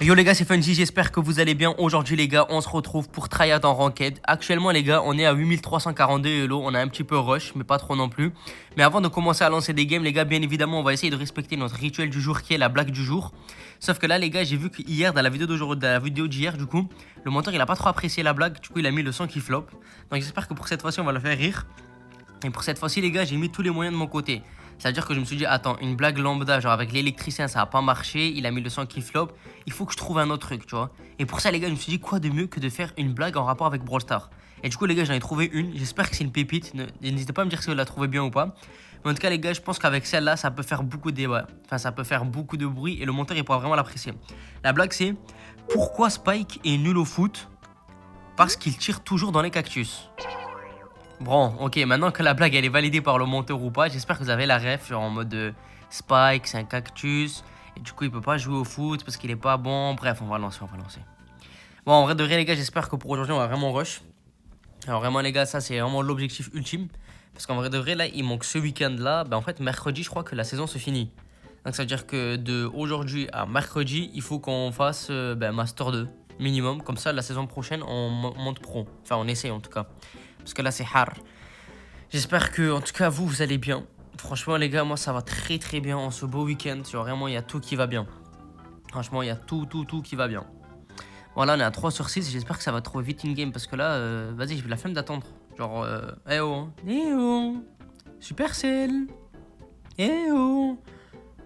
Yo les gars, c'est Fungi, j'espère que vous allez bien. Aujourd'hui les gars, on se retrouve pour tryhard en ranked. Actuellement les gars, on est à 8342 Elo, on a un petit peu rush, mais pas trop non plus. Mais avant de commencer à lancer des games les gars, bien évidemment on va essayer de respecter notre rituel du jour qui est la blague du jour. Sauf que là les gars, j'ai vu qu'hier dans la vidéo d'aujourd'hui, dans la vidéo d'hier du coup, le monteur il a pas trop apprécié la blague, du coup il a mis le son qui flop. Donc j'espère que pour cette fois-ci on va le faire rire. Et pour cette fois-ci les gars, j'ai mis tous les moyens de mon côté. C'est-à-dire que je me suis dit, attends, une blague lambda, genre avec l'électricien, ça a pas marché, il a mis le son qui flop, il faut que je trouve un autre truc, tu vois. Et pour ça, les gars, je me suis dit, quoi de mieux que de faire une blague en rapport avec Brawl Stars. Et du coup, les gars, j'en ai trouvé une, j'espère que c'est une pépite, n'hésitez pas à me dire si vous la trouvez bien ou pas. Mais en tout cas, les gars, je pense qu'avec celle-là, ça peut faire beaucoup de débat, enfin, ça peut faire beaucoup de bruit et le monteur, il pourra vraiment l'apprécier. La blague, c'est, pourquoi Spike est nul au foot? Parce qu'il tire toujours dans les cactus. Bon, ok, maintenant que la blague elle est validée par le monteur ou pas, j'espère que vous avez la ref, genre en mode Spike, c'est un cactus, et du coup il peut pas jouer au foot parce qu'il est pas bon. Bref, on va lancer. Bon, en vrai de vrai, les gars, j'espère que pour aujourd'hui on va vraiment rush. Alors, vraiment, les gars, ça c'est vraiment l'objectif ultime. Parce qu'en vrai de vrai, là, il manque ce week-end là. En fait, mercredi, je crois que la saison se finit. Donc, ça veut dire que de aujourd'hui à mercredi, il faut qu'on fasse Master 2 minimum. Comme ça, la saison prochaine, on monte pro. Enfin, on essaye en tout cas. Parce que là, c'est hard. J'espère que, en tout cas, vous allez bien. Franchement, les gars, moi, ça va très très bien en ce beau week-end. Vraiment, il y a tout qui va bien. Franchement, il y a tout qui va bien. Voilà, on est à 3 sur 6. J'espère que ça va trop vite in-game. Parce que là, vas-y, j'ai la flemme d'attendre. Genre, eh oh, eh oh, Supercell, eh oh.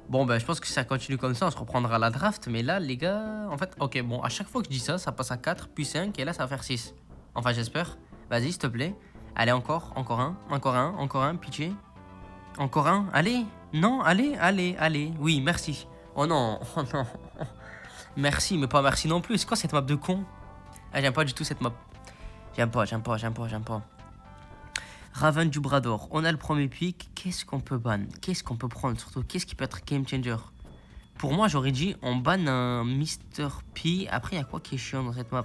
Bon, ben, je pense que si ça continue comme ça, on se reprendra la draft. Mais là, les gars, en fait, ok, bon, à chaque fois que je dis ça, ça passe à 4, puis 5, et là, ça va faire 6. Enfin, j'espère. Vas-y, s'il te plaît. Allez, encore un, pitié. Encore un, allez. Non, allez. Oui, merci. Oh non, oh non. Merci, mais pas merci non plus. C'est quoi cette map de con? Ah, j'aime pas du tout cette map. J'aime pas. Raven du bras d'or. On a le premier pick. Qu'est-ce qu'on peut ban? Qu'est-ce qu'on peut prendre? Surtout, qu'est-ce qui peut être game changer? Pour moi, j'aurais dit, on banne un Mr. P. Après, il y a quoi qui est chiant dans cette map?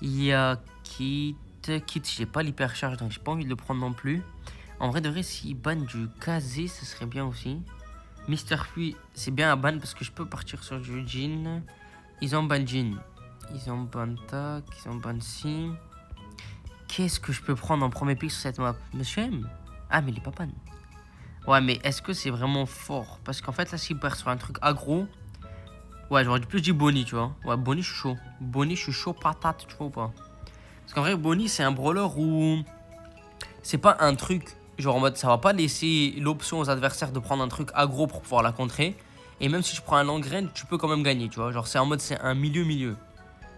Il y a Kit, j'ai pas l'hypercharge, donc j'ai pas envie de le prendre non plus. En vrai de vrai, s'il ban du KZ, ce serait bien aussi. Mr. P, c'est bien à ban parce que je peux partir sur du Jin. Ils ont ban Jin. Ils ont ban Tac, ils ont ban Si. Qu'est-ce que je peux prendre en premier pick sur cette map? Monsieur M? Ah, mais il est pas ban. Ouais, mais est-ce que c'est vraiment fort? Parce qu'en fait, là, s'il part sur un truc aggro. Ouais, j'aurais plus dit Bonnie, tu vois. Ouais, Bonnie, je suis chaud. Bonnie, je suis chaud patate, tu vois ou pas? Parce qu'en vrai, Bonnie, c'est un brawler où c'est pas un truc, genre en mode, ça va pas laisser l'option aux adversaires de prendre un truc aggro pour pouvoir la contrer. Et même si tu prends un long grain, tu peux quand même gagner, tu vois. Genre, c'est en mode, c'est un milieu.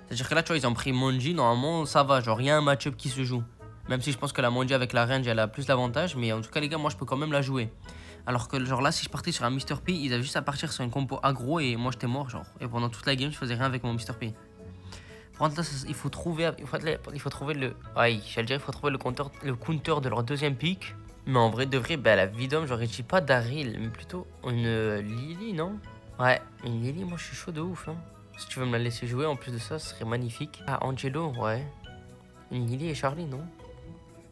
C'est-à-dire que là, tu vois, ils ont pris Monji, normalement, ça va. Genre, il y a un match-up qui se joue. Même si je pense que la Monji avec la range, elle a plus d'avantages. Mais en tout cas, les gars, moi, je peux quand même la jouer. Alors que, genre là, si je partais sur un Mr. P, ils avaient juste à partir sur une compo aggro et moi, j'étais mort, genre. Et pendant toute la game, je faisais rien avec mon Mr. P. Par contre, là, il faut trouver le. Aïe, j'allais dire, il faut trouver le counter de leur deuxième pick. Mais en vrai, de vrai, la Vidom, j'aurais dit pas Daryl, mais plutôt une Lily, non? Ouais, une Lily, moi, je suis chaud de ouf, hein. Si tu veux me la laisser jouer, en plus de ça, ce serait magnifique. Ah, Angelo, ouais. Une Lily et Charlie, non?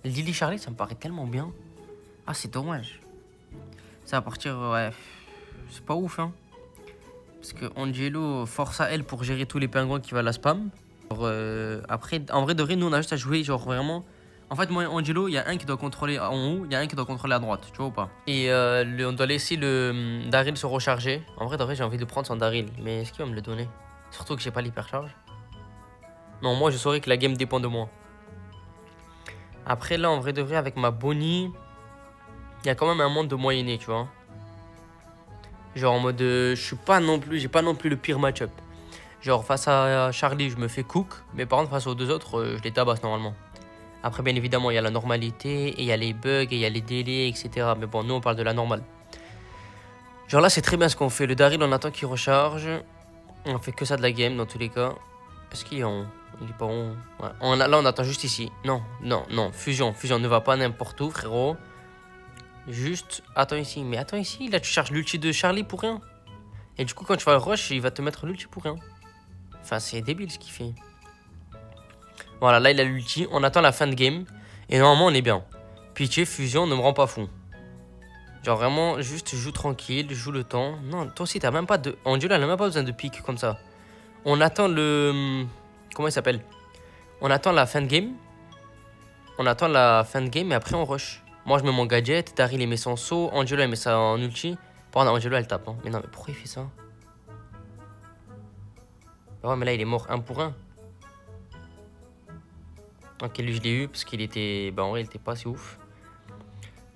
Lily Charlie, ça me paraît tellement bien. Ah, c'est dommage. Ça va partir, ouais. C'est pas ouf, hein. Parce que Angelo force à elle pour gérer tous les pingouins qui va la spam. Après, en vrai de vrai, nous on a juste à jouer, genre vraiment. En fait, moi et Angelo, il y a un qui doit contrôler en haut, il y a un qui doit contrôler à droite, tu vois ou pas? Et on doit laisser le Daryl se recharger. En vrai de vrai, j'ai envie de prendre son Daryl, mais est-ce qu'il va me le donner? Surtout que j'ai pas l'hypercharge. Non, moi je saurais que la game dépend de moi. Après, là, en vrai de vrai, avec ma Bonnie, il y a quand même un monde de moyenné, tu vois. Genre en mode, j'ai pas non plus le pire match-up. Genre face à Charlie, je me fais cook, mais par contre face aux deux autres, je les tabasse normalement. Après, bien évidemment, il y a la normalité, et il y a les bugs, et il y a les délais, etc. Mais bon, nous on parle de la normale. Genre là, c'est très bien ce qu'on fait. Le Daryl, on attend qu'il recharge. On fait que ça de la game dans tous les cas. Est-ce qu'il est en haut? Il est pas en haut. Ouais. Là, on attend juste ici. Non. Fusion, ne va pas n'importe où, frérot. Juste, attends ici. Mais attends ici, là tu charges l'ulti de Charlie pour rien. Et du coup, quand tu vas le rush, il va te mettre l'ulti pour rien. Enfin, c'est débile ce qu'il fait. Voilà, là il a l'ulti. On attend la fin de game. Et normalement, on est bien. Pitié, fusion, ne me rend pas fou. Genre vraiment, juste joue tranquille, joue le temps. Non, toi aussi, t'as même pas de. Angela, elle a même pas besoin de pique comme ça. On attend le... Comment il s'appelle? On attend la fin de game. On attend la fin de game et après on rush. Moi je mets mon gadget, Daryl il met son saut, Angelo il met ça en ulti. Pardon, Angelo elle tape. Hein. Mais non, mais pourquoi il fait ça? Ouais, mais là il est mort 1 pour 1. Ok, lui je l'ai eu parce qu'il était... Bah en vrai il était pas si ouf.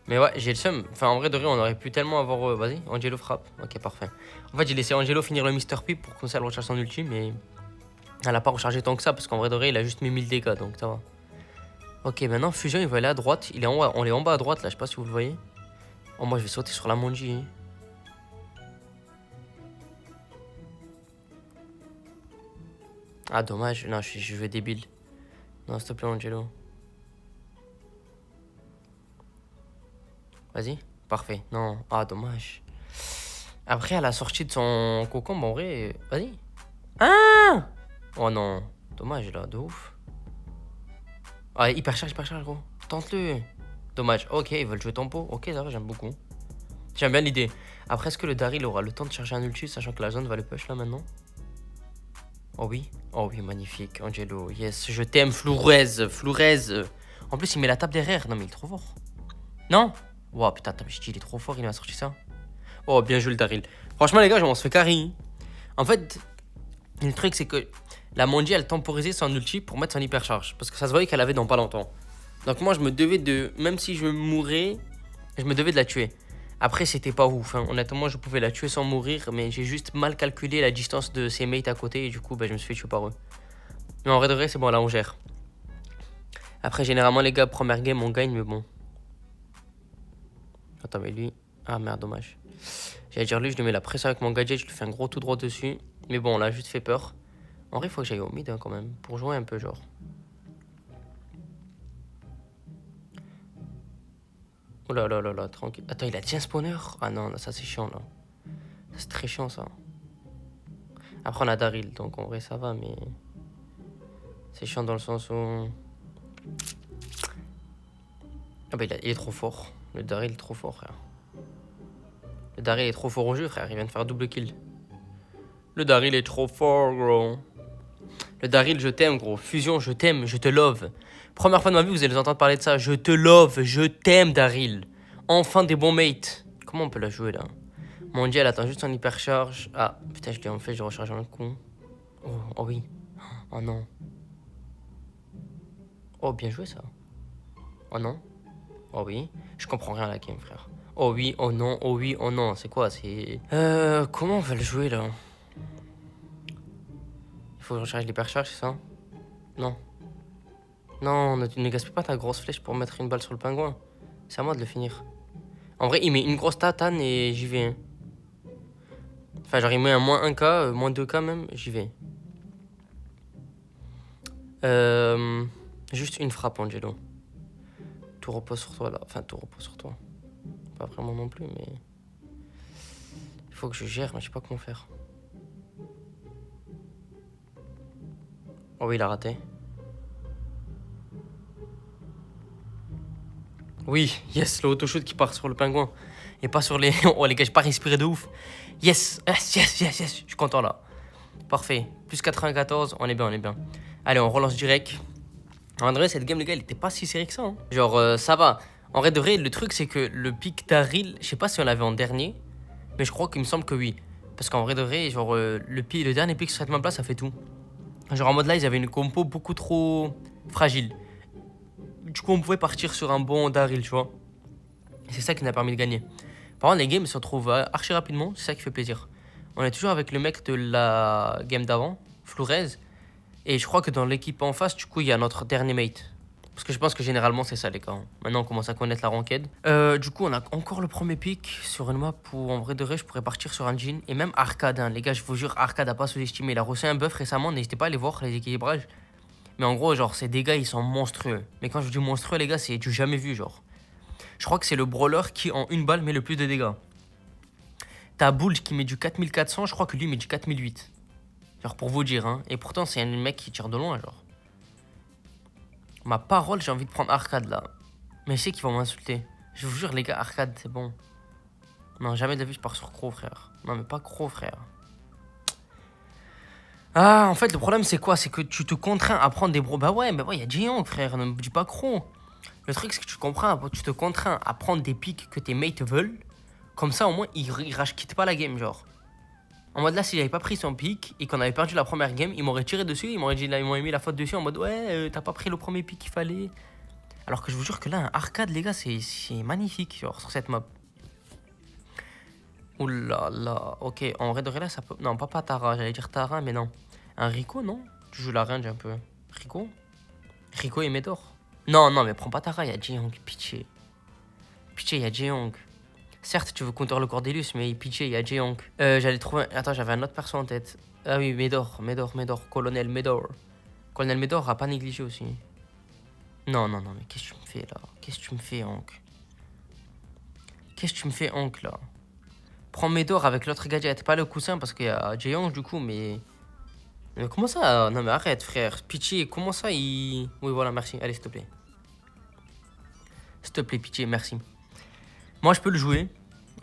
Mais ouais, j'ai le seum. Enfin en vrai de vrai on aurait pu tellement avoir... Vas-y, Angelo frappe. Ok, parfait. En fait j'ai laissé Angelo finir le Mr. P pour qu'on ça le recharge son ulti, mais... Elle a pas rechargé tant que ça parce qu'en vrai de vrai il a juste mis 1000 dégâts donc ça va. Ok, maintenant Fusion il va aller à droite. Il est en haut, on est en bas à droite là, je sais pas si vous le voyez. Oh, moi je vais sauter sur la Monji. Ah dommage, non je vais débile. Non s'il te plaît Angelo. Vas-y, parfait. Non, ah dommage. Après à la sortie de son cocon, bon en vrai, vas-y. Ah. Oh non, dommage là, de ouf. Ah hyper charge gros. Tente-le. Dommage, ok ils veulent jouer tempo. Ok ça va, j'aime beaucoup. J'aime bien l'idée. Après est-ce que le Daryl aura le temps de charger un ulti sachant que la zone va le push là maintenant? Oh oui, magnifique, Angelo, yes, je t'aime, Flourez. En plus, il met la table derrière. Non, mais il est trop fort. Non? Wow, putain, je dis, il est trop fort, il m'a sorti ça. Oh, bien joué le Daryl. Franchement, les gars, on se fait carry. En fait, le truc, c'est que la Monji, elle temporisait son ulti pour mettre son hypercharge. Parce que ça se voyait qu'elle avait dans pas longtemps. Donc, moi, je me devais de. Même si je mourais, je me devais de la tuer. Après, c'était pas ouf. Hein. Honnêtement, je pouvais la tuer sans mourir, mais j'ai juste mal calculé la distance de ses mates à côté et du coup, je me suis fait tuer par eux. Mais en vrai de vrai, c'est bon, là, on gère. Après, généralement, les gars, première game, on gagne, mais bon. Attends, mais lui... Ah, merde, dommage. J'allais dire, lui, je lui mets la pression avec mon gadget, je lui fais un gros tout droit dessus. Mais bon, on l'a juste fait peur. En vrai, il faut que j'aille au mid, hein, quand même, pour jouer un peu, genre. Oh là là là là, tranquille. Attends, il a 10 spawner? Ah non, ça, c'est chiant, là. Ça, c'est très chiant, ça. Après, on a Daryl, donc en vrai, ça va, mais... C'est chiant dans le sens où... Ah bah, il est trop fort. Le Daryl est trop fort, frère. Le Daryl est trop fort au jeu, frère. Il vient de faire double kill. Le Daryl est trop fort, gros. Le Daryl, je t'aime, gros. Fusion, je t'aime, je te love. Première fois de ma vie, vous allez entendre parler de ça. Je te love, je t'aime, Daryl. Enfin des bons mates. Comment on peut la jouer, là? Mon dieu, elle attend juste en hypercharge. Ah, putain, je l'ai en fait, je recharge un coup. Oh, oh oui. Oh non. Oh, bien joué, ça. Oh non. Oh oui. Je comprends rien à la game, frère. Oh oui, oh non, oh oui, oh non. C'est quoi? C'est... Comment on va le jouer, là? Il faut que je recharge l'hypercharge, c'est ça? Non. Non, ne gaspille pas ta grosse flèche pour mettre une balle sur le pingouin. C'est à moi de le finir. En vrai, il met une grosse tatane et j'y vais. Hein. Enfin, genre, il met un moins 1k, moins 2k même, j'y vais. Juste une frappe, Angelo. Tout repose sur toi, là. Enfin, tout repose sur toi. Pas vraiment non plus, mais... Il faut que je gère, mais je sais pas comment faire. Oh oui, il a raté. Oui, yes, le autoshoot qui part sur le pingouin. Et pas sur les... Oh les gars, j'ai pas respiré de ouf. Yes, yes. Je suis content là. Parfait. Plus 94, on est bien. Allez, on relance direct. En vrai, cette game, les gars, elle était pas si serrée que ça. Hein. Genre, ça va. En vrai de vrai, le truc, c'est que le pic Daryl, je sais pas si on l'avait en dernier, mais je crois qu'il me semble que oui. Parce qu'en vrai de vrai, genre, le dernier pic sur cette map là, ça fait tout. Genre, en mode là, ils avaient une compo beaucoup trop fragile. Du coup, on pouvait partir sur un bon Daryl, tu vois. Et c'est ça qui nous a permis de gagner. Par contre, les games se retrouvent archi rapidement, c'est ça qui fait plaisir. On est toujours avec le mec de la game d'avant, Flourez. Et je crois que dans l'équipe en face, du coup, il y a notre dernier mate. Parce que je pense que généralement, c'est ça, les gars. Maintenant, on commence à connaître la ranked. Du coup, on a encore le premier pick sur une map où, en vrai de vrai, je pourrais partir sur un jean. Et même Arcade, hein. Les gars, je vous jure, Arcade a pas sous-estimé. Il a reçu un buff récemment, n'hésitez pas à aller voir les équilibrages. Mais en gros, genre, ces dégâts, ils sont monstrueux. Mais quand je dis monstrueux, les gars, c'est du jamais vu, genre. Je crois que c'est le brawler qui, en une balle, met le plus de dégâts. T'as Bull qui met du 4400, je crois que lui met du 4008. Genre, pour vous dire, hein. Et pourtant, c'est un mec qui tire de loin, genre. Ma parole, j'ai envie de prendre Arcade, là. Mais je sais qu'ils vont m'insulter. Je vous jure, les gars, Arcade, c'est bon. Non, jamais de la vie, je pars sur Crow, frère. Non, mais pas Crow, frère. Ah, en fait, le problème, c'est quoi? C'est que tu te contrains à prendre des bros. Bah ouais, il y a Jiang, frère, ne me dis pas gros. Le truc, c'est que tu te contrains à prendre des pics que tes mates veulent. Comme ça, au moins, ils rage-quittent pas la game, genre. En mode là, s'il avait pas pris son pic et qu'on avait perdu la première game, il m'aurait tiré dessus, il ils m'auraient mis la faute dessus en mode ouais, t'as pas pris le premier pic qu'il fallait. Alors que je vous jure que là, un arcade, les gars, c'est magnifique, genre, sur cette map. Ouh là là, ok, en vrai de vrai, là, ça peut. Non, pas Tara, j'allais dire Tara, mais non. Un Rico, non? Tu joues la range un peu. Rico? Rico et Médor? Non, non, mais prends pas Tara, y'a Jeong, pitié. Pitié, y'a Jeong. Certes, tu veux counter le Cordelius, mais pitié, y'a Jeong. J'allais trouver. Attends, j'avais un autre perso en tête. Ah oui, Médor, Colonel Médor. Colonel Médor a pas négligé aussi. Non, non, non, mais qu'est-ce que tu me fais là? Qu'est-ce que tu me fais, Hank? Qu'est-ce que tu me fais, Hank là? Prends Médor avec l'autre gadget, pas le coussin parce qu'il y a Jeong du coup, mais. Mais comment ça? Non, mais arrête, frère. Pitié, comment ça il. Oui, voilà, merci. Allez, s'il te plaît. S'il te plaît, pitié, merci. Moi, je peux le jouer.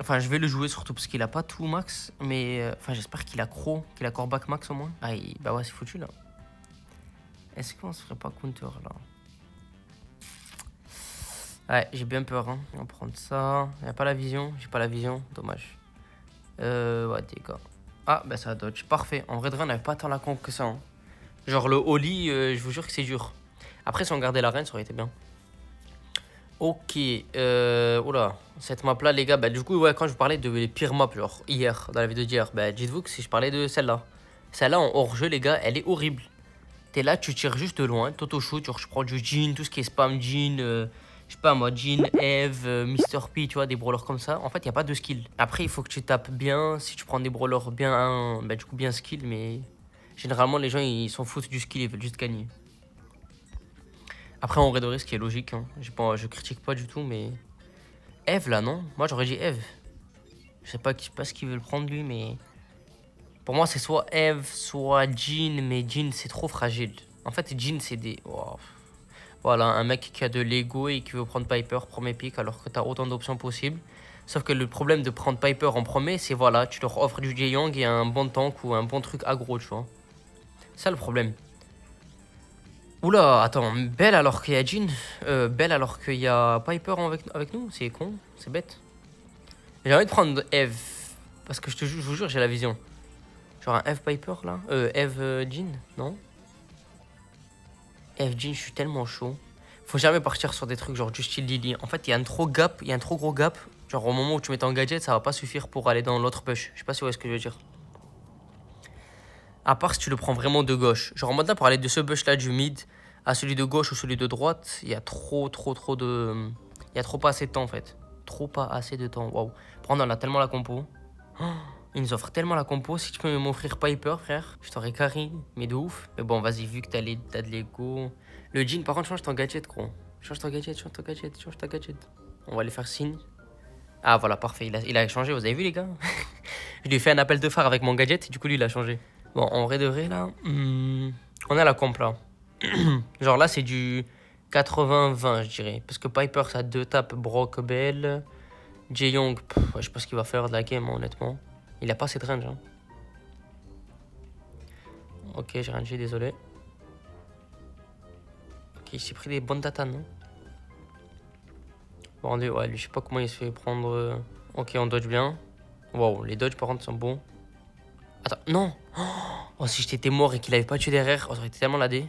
Enfin, je vais le jouer surtout parce qu'il a pas tout max. Mais. Enfin, j'espère qu'il a Crow, qu'il a Corback max au moins. Ah, bah ouais, c'est foutu là. Est-ce qu'on se ferait pas counter là? Ouais, j'ai bien peur, hein. On va prendre ça. Il a pas la vision. J'ai pas la vision. Dommage. Ouais, dégâts. Ah, bah ça dodge. Parfait. En vrai de vrai, on n'avait pas tant la conque que ça. Hein. Genre le Oli, je vous jure que c'est dur. Après, si on gardait la reine, ça aurait été bien. Ok. Oula. Cette map là, les gars, bah du coup, ouais, quand je vous parlais de les pires maps, genre hier, dans la vidéo d'hier, bah dites-vous que si je parlais de celle-là. Celle-là en hors-jeu, les gars, elle est horrible. T'es là, tu tires juste de loin, t'auto-shoot, genre je prends du Jhin, tout ce qui est spam Jhin, je sais pas moi, Jhin, Eve, Mr. P, tu vois, des brawlers comme ça. En fait, il n'y a pas de skill. Après, il faut que tu tapes bien. Si tu prends des brawlers bien, bah du coup, bien skill, mais généralement, les gens, ils s'en foutent du skill, ils veulent juste gagner. Après, en vrai de vrai, ce qui est logique, hein. Je critique pas du tout, mais. Eve là, non? Moi, j'aurais dit Eve. Je sais pas ce qu'il veut le prendre lui, mais. Pour moi, c'est soit Eve, soit Jhin, mais Jhin, c'est trop fragile. En fait, Jhin, c'est des. Wow. Voilà, un mec qui a de l'ego et qui veut prendre Piper premier pick alors que tu as autant d'options possibles. Sauf que le problème de prendre Piper en premier, c'est voilà, tu leur offres du Jaeyong et un bon tank ou un bon truc aggro, tu vois. C'est ça le problème. Oula, attends, Belle alors qu'il y a Jhin, Belle alors qu'il y a Piper avec nous, c'est con, c'est bête. J'ai envie de prendre Eve, parce que je vous jure, j'ai la vision. Genre un Eve Piper là, Eve Jhin, non? Eve Jhin, je suis tellement chaud. Faut jamais partir sur des trucs genre du style Lily. En fait, il y a un trop gros gap. Genre au moment où tu mets ton gadget, ça va pas suffire pour aller dans l'autre push. Je sais pas si vous voyez ce que je veux dire. À part si tu le prends vraiment de gauche. Genre en mode là, pour aller de ce push là du mid à celui de gauche ou celui de droite, il y a trop de. Il y a trop pas assez de temps en fait. Trop pas assez de temps. Waouh. Prendre, on a tellement la compo. Oh, il nous offre tellement la compo. Si tu peux m'offrir Piper, frère, je t'aurais carré. Mais de ouf. Mais bon, vas-y, vu que t'as de l'ego. Le Jhin, par contre, change ton gadget, gros. Change ton gadget. On va lui faire signe. Ah, voilà, parfait. Il a changé, vous avez vu, les gars? Je lui ai fait un appel de phare avec mon gadget. Du coup, lui, il a changé. Bon, en vrai de vrai, là, on a la comp, là. Genre là, c'est du 80-20, je dirais. Parce que Piper, ça a 2 tapes. Brock, Bell. Jaeyong, je sais pas ce qu'il va faire de la game, honnêtement. Il a pas assez de range. Hein. Ok, j'ai rangé, désolé. Ok, il s'est pris des bonnes tatanes, non? Bon, ouais, lui, je sais pas comment il se fait prendre. Ok, on dodge bien. Wow, les dodges par contre sont bons. Attends, non! Oh, si j'étais mort et qu'il avait pas tué derrière, ça aurait été tellement ladé.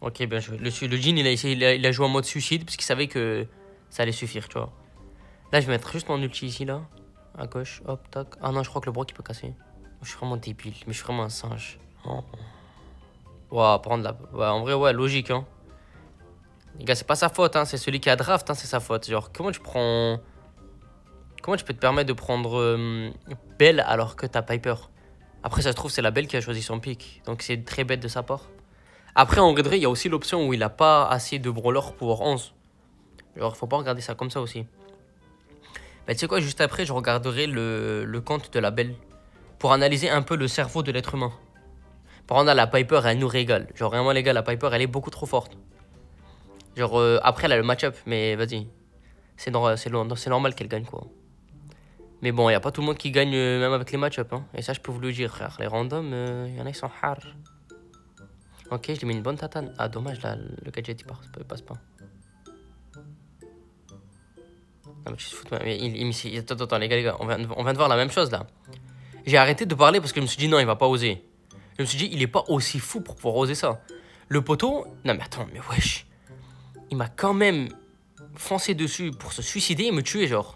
Ok, bien joué. Le Jhin, il a joué en mode suicide parce qu'il savait que ça allait suffire, tu vois. Là, je vais mettre juste mon ulti ici, là. À gauche, hop, tac. Ah non, je crois que le Brock, il peut casser. Je suis vraiment débile, mais je suis vraiment un singe. Oh. Wow, prendre la. Ouais, en vrai, ouais, logique, hein. Les gars, c'est pas sa faute, hein. C'est celui qui a draft, hein, c'est sa faute. Genre, comment tu prends. Comment tu peux te permettre de prendre Belle alors que t'as Piper? Après, ça se trouve, c'est la Belle qui a choisi son pick. Donc, c'est très bête de sa part. Après, en vrai de vrai, il y a aussi l'option où il a pas assez de brawler pour 11. Genre, faut pas regarder ça comme ça aussi. Bah, tu sais quoi, juste après, je regarderai le compte de la Belle. Pour analyser un peu le cerveau de l'être humain. Par contre, la Piper, elle nous régale. Genre, vraiment, les gars, la Piper, elle est beaucoup trop forte. Genre, après, elle a le match-up, mais vas-y. C'est normal qu'elle gagne, quoi. Mais bon, il n'y a pas tout le monde qui gagne, même avec les match-up. Hein. Et ça, je peux vous le dire, frère. Les randoms, il y en a qui sont hard. Ok, je lui mets une bonne tatane. Ah, dommage, là, le gadget, il passe pas. Non, mais tu te fous de moi. Mais attends, les gars, on vient de voir la même chose, là. J'ai arrêté de parler parce que je me suis dit, non, il va pas oser. Je me suis dit, il est pas aussi fou pour pouvoir oser ça. Le poteau, non, mais attends, mais wesh. Il m'a quand même foncé dessus pour se suicider et me tuer, genre.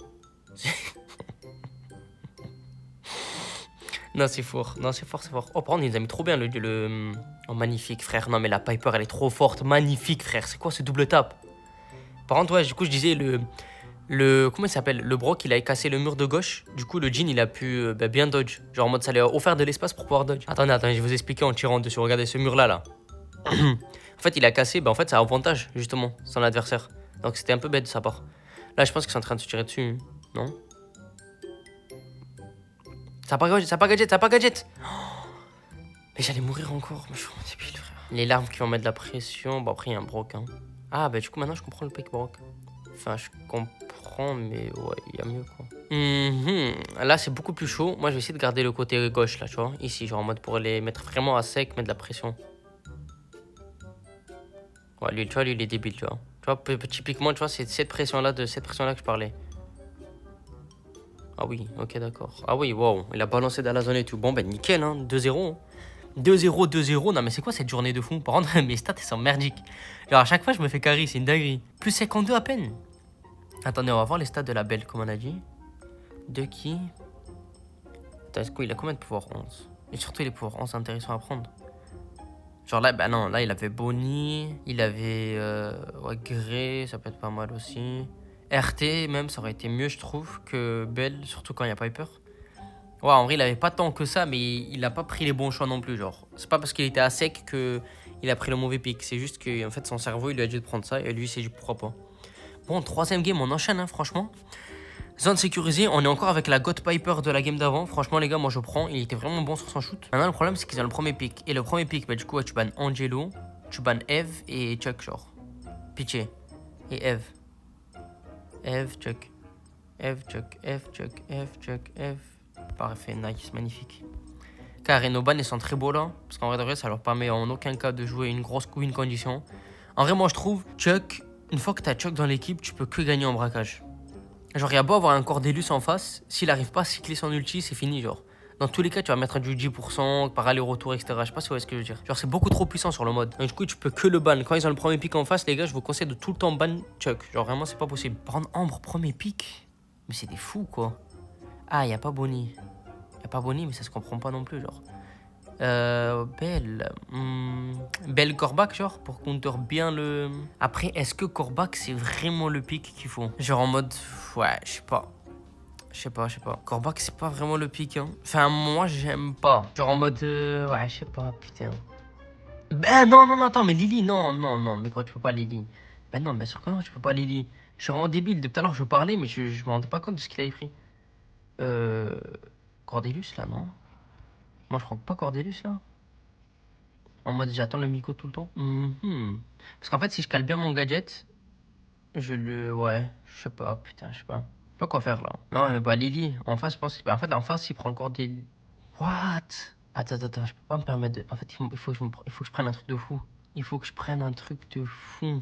Non, c'est fort. Non, c'est fort, c'est fort. Oh, par contre, il nous a mis trop bien le... Oh, magnifique, frère. Non, mais la Piper, elle est trop forte. Magnifique, frère. C'est quoi ce double tap? Par contre, ouais, du coup, je disais comment il s'appelle? Le Brock, il a cassé le mur de gauche. Du coup, le Jin, il a pu bien dodge. Genre en mode, ça lui a offert de l'espace pour pouvoir dodge. Attendez, je vais vous expliquer en tirant dessus. Regardez ce mur-là, là. En fait, il a cassé. En fait, ça avantage, justement, son adversaire. Donc, c'était un peu bête de sa part. Là, je pense qu'ils sont en train de se tirer dessus. Non? Ça n'a pas gadget. Mais j'allais mourir encore. Mais je suis vraiment débile, frère. Les larmes qui vont mettre de la pression. Bon, après, il y a un Brock. Hein. Ah, bah, du coup, maintenant, je comprends le pick Brock. Enfin, je comprends, mais ouais, il y a mieux, quoi. Là, c'est beaucoup plus chaud. Moi, je vais essayer de garder le côté gauche, là, tu vois. Ici, genre en mode pour les mettre vraiment à sec, mettre de la pression. Ouais, lui, tu vois, lui, il est débile, tu vois. Tu vois, typiquement, tu vois, c'est cette pression-là que je parlais. Ah oui, ok, d'accord. Ah oui, wow, il a balancé dans la zone et tout. Bon, ben, nickel, hein, 2-0. 2-0, 2-0. Non, mais c'est quoi cette journée de fou? Par contre, mes stats, elles sont merdiques. Genre, à chaque fois, je me fais carry, c'est une dinguerie. Plus 52 à peine. Attendez, on va voir les stats de la belle, comme on a dit. De qui? Attends, est-ce qu'il a combien de pouvoir 11? Et surtout, les pouvoirs 11, c'est intéressant à prendre. Genre là, bah non, là, il avait Bonnie, il avait ouais, Grey, ça peut être pas mal aussi. RT, même, ça aurait été mieux, je trouve, que Belle, surtout quand il n'y a Piper. Ouais, en vrai, il avait pas tant que ça, mais il a pas pris les bons choix non plus, genre. C'est pas parce qu'il était à sec que il a pris le mauvais pick. C'est juste que, en fait, son cerveau, il lui a dit de prendre ça, et lui, il s'est dit pourquoi pas. Bon, troisième game, on enchaîne, hein, franchement. Zone sécurisée, on est encore avec la God Piper de la game d'avant. Franchement, les gars, moi je prends. Il était vraiment bon sur son shoot. Maintenant, le problème, c'est qu'ils ont le premier pick. Et le premier pick, bah, du coup, ouais, tu bannes Angelo, tu bannes Eve et Chuck, genre. Pitché. Et Eve. Eve, Chuck. Eve, Chuck. Eve, Chuck. Eve, Chuck. Eve. Parfait, nice, magnifique. Car et nos bans, ils sont très beaux là. Parce qu'en vrai de vrai, ça leur permet en aucun cas de jouer une grosse win condition. En vrai, moi je trouve, Chuck, une fois que t'as Chuck dans l'équipe, tu peux que gagner en braquage. Genre, il y a beau avoir un Cordelius en face, s'il arrive pas à cycler son ulti, c'est fini, genre. Dans tous les cas, tu vas mettre du 10% par aller-retour, etc. Je sais pas si vous voyez ce que je veux dire. Genre, c'est beaucoup trop puissant sur le mode. Donc, du coup, tu peux que le ban. Quand ils ont le premier pick en face, les gars, je vous conseille de tout le temps ban Chuck. Genre, vraiment, c'est pas possible. Prendre Ambre, premier pick. Mais c'est des fous, quoi. Ah, il y a pas Bonnie. Il y a pas Bonnie, mais ça se comprend pas non plus, genre. Belle. Belle Corbac, genre, pour counter bien le. Après, est-ce que Corbac, c'est vraiment le pick qu'il faut? Genre en mode. Ouais, je sais pas. Je sais pas. Corbac, c'est pas vraiment le pick, hein. Enfin, moi, j'aime pas. Genre en mode. Ouais, je sais pas, putain. Ben non, attends, mais Lily, non, mais quoi, tu peux pas Lily? Ben non, bien sûr que non, tu peux pas Lily. Je suis vraiment débile. Depuis tout à l'heure, je parlais, mais je me rendais pas compte de ce qu'il avait pris. Euh. Cordelius, là, non? Moi, je prends pas Cordelius, là. En mode j'attends le Miko tout le temps. Parce qu'en fait, si je cale bien mon gadget, je le. Ouais, je sais pas, putain, je sais pas. Je sais pas quoi faire là. Non, mais bah Lily, en face, je pense. En fait, en face, il prend encore des. What? Attends, je peux pas me permettre de. En fait, il faut que je prenne un truc de fou. Il faut que je prenne un truc de fou.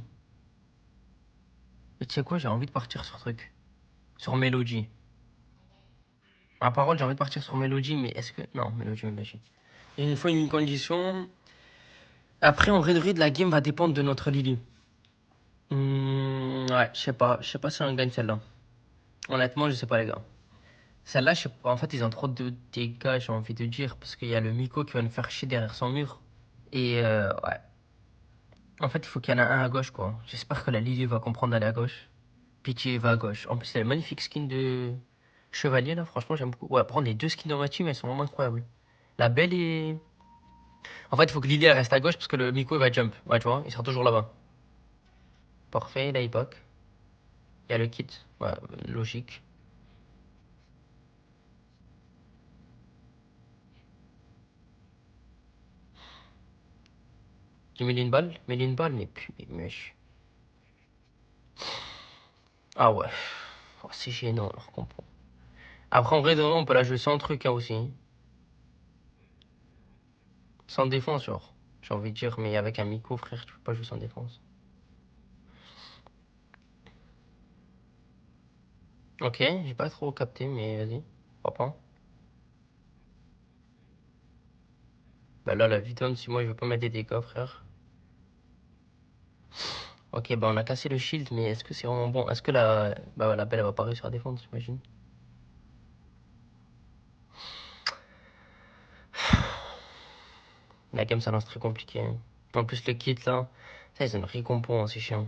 Et tu sais quoi, j'ai envie de partir sur truc. Sur Melody. Ma parole, j'ai envie de partir sur Melody, mais est-ce que. Non, Melody. Il faut une condition. Après, en vrai de vrai, de la game va dépendre de notre Lily. Ouais, je sais pas si on gagne celle-là. Honnêtement, je sais pas, les gars. Celle-là, je sais pas. En fait, ils ont trop de dégâts, j'ai envie de dire, parce qu'il y a le Miko qui va nous faire chier derrière son mur. Et ouais. En fait, il faut qu'il y en ait un à gauche, quoi. J'espère que la Lily va comprendre d'aller à gauche. Pitié va à gauche. En plus, il y a le magnifique skin de chevalier, là. Franchement, j'aime beaucoup. Ouais, prendre les deux skins dans ma team, elles sont vraiment incroyables. La belle et. En fait, il faut que Lily elle reste à gauche parce que le Miko il va jump. Ouais, tu vois, il sera toujours là-bas. Parfait, là, il poke. Il y a le kit. Ouais, logique. Tu mets une balle, mais. Ah ouais. Oh, c'est gênant, alors comprends. Après, en vrai, de vrai, on peut la jouer sans truc hein, aussi. Sans défense, genre. J'ai envie de dire, mais avec un Miko, frère, tu peux pas jouer sans défense. Ok, j'ai pas trop capté, mais vas-y. Pourquoi pas. Bah là, la Vidone, si moi je veux pas mettre des dégâts, frère. Ok, bah on a cassé le shield, mais est-ce que c'est vraiment bon? Est-ce que la belle elle va pas réussir à défendre, j'imagine? La game ça lance très compliqué, hein. En plus, le kit là, ça ils ont une récompense, c'est chiant.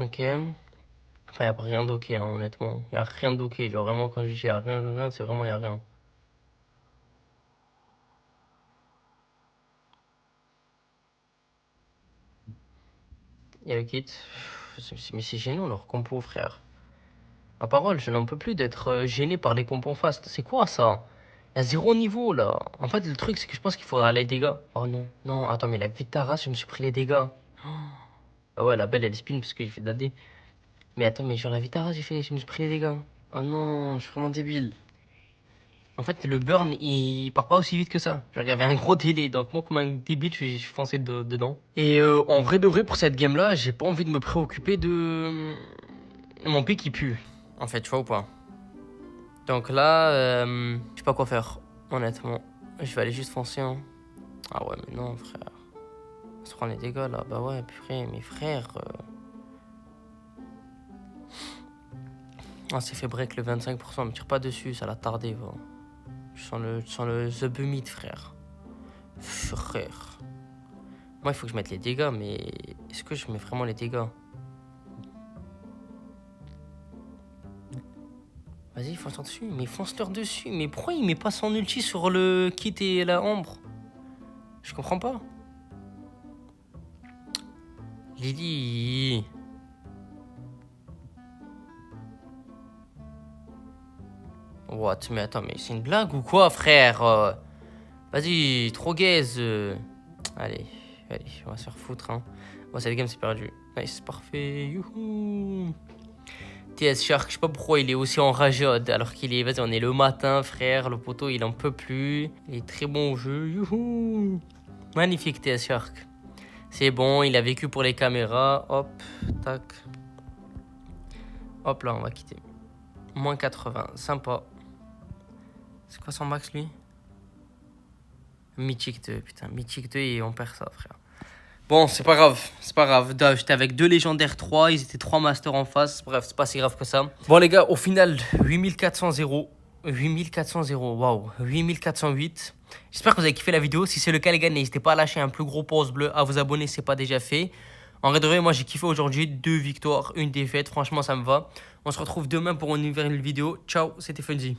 Ok. Enfin, y a rien d'ok, hein, honnêtement. Y a rien d'ok. Genre, vraiment, quand je dis y a rien, rien, c'est vraiment y a rien. Y a le kit. Mais c'est gênant leur compo, frère. Ma parole, je n'en peux plus d'être gêné par les compos fast. C'est quoi ça? Il y a zéro niveau là. En fait, le truc, c'est que je pense qu'il faudra les dégâts. Oh non, non, attends, mais la Vitara, je me suis pris les dégâts. Ah ouais, la belle, elle spin parce que j'ai fait de la D. Mais attends, mais sur la Vitara, je me suis pris les dégâts. Oh non, je suis vraiment débile. En fait, le burn, il part pas aussi vite que ça. Genre, il y avait un gros délai, donc moi, comme un débile, je suis foncé dedans. Et en vrai de vrai, pour cette game-là, j'ai pas envie de me préoccuper de mon pic qui pue. En fait, tu vois ou pas? Donc là, je sais pas quoi faire, honnêtement. Je vais aller juste foncer, hein. Ah ouais, mais non, frère. On se prend les dégâts, là. Bah ouais, purée, mes frères. Ah, c'est fait break le 25%. Me tire pas dessus, ça l'a tardé, va. Je sens le The Bumit, frère. Frère. Moi, il faut que je mette les dégâts, mais est-ce que je mets vraiment les dégâts? Vas-y, fonce-leur dessus. Mais fonce-leur dessus. Mais pourquoi il met pas son ulti sur le kit et la ombre? Je comprends pas. Lily. What? Mais attends, mais c'est une blague ou quoi, frère? Vas-y, trop gaze. Allez, allez, on va se faire foutre, hein. Bon, cette game, c'est perdu. Nice, parfait. Youhou. TS Shark, je sais pas pourquoi il est aussi enragé alors qu'il est... Vas-y, on est le matin, frère. Le poteau, il en peut plus. Il est très bon au jeu. Youhou. Magnifique, TS Shark. C'est bon, il a vécu pour les caméras. Hop, tac. Hop là, on va quitter. Moins 80, sympa. C'est quoi son max, lui? Mythique 2, putain. Mythique 2 et on perd ça, frère. Bon, c'est pas grave, c'est pas grave. J'étais avec deux légendaires 3, ils étaient 3 masters en face. Bref, c'est pas si grave que ça. Bon, les gars, au final, 8400, 8400, waouh, 8408. J'espère que vous avez kiffé la vidéo. Si c'est le cas, les gars, n'hésitez pas à lâcher un plus gros pouce bleu, à vous abonner si c'est pas déjà fait. En vrai de vrai, moi j'ai kiffé aujourd'hui. 2 victoires, 1 défaite. Franchement, ça me va. On se retrouve demain pour une nouvelle vidéo. Ciao, c'était Funzy.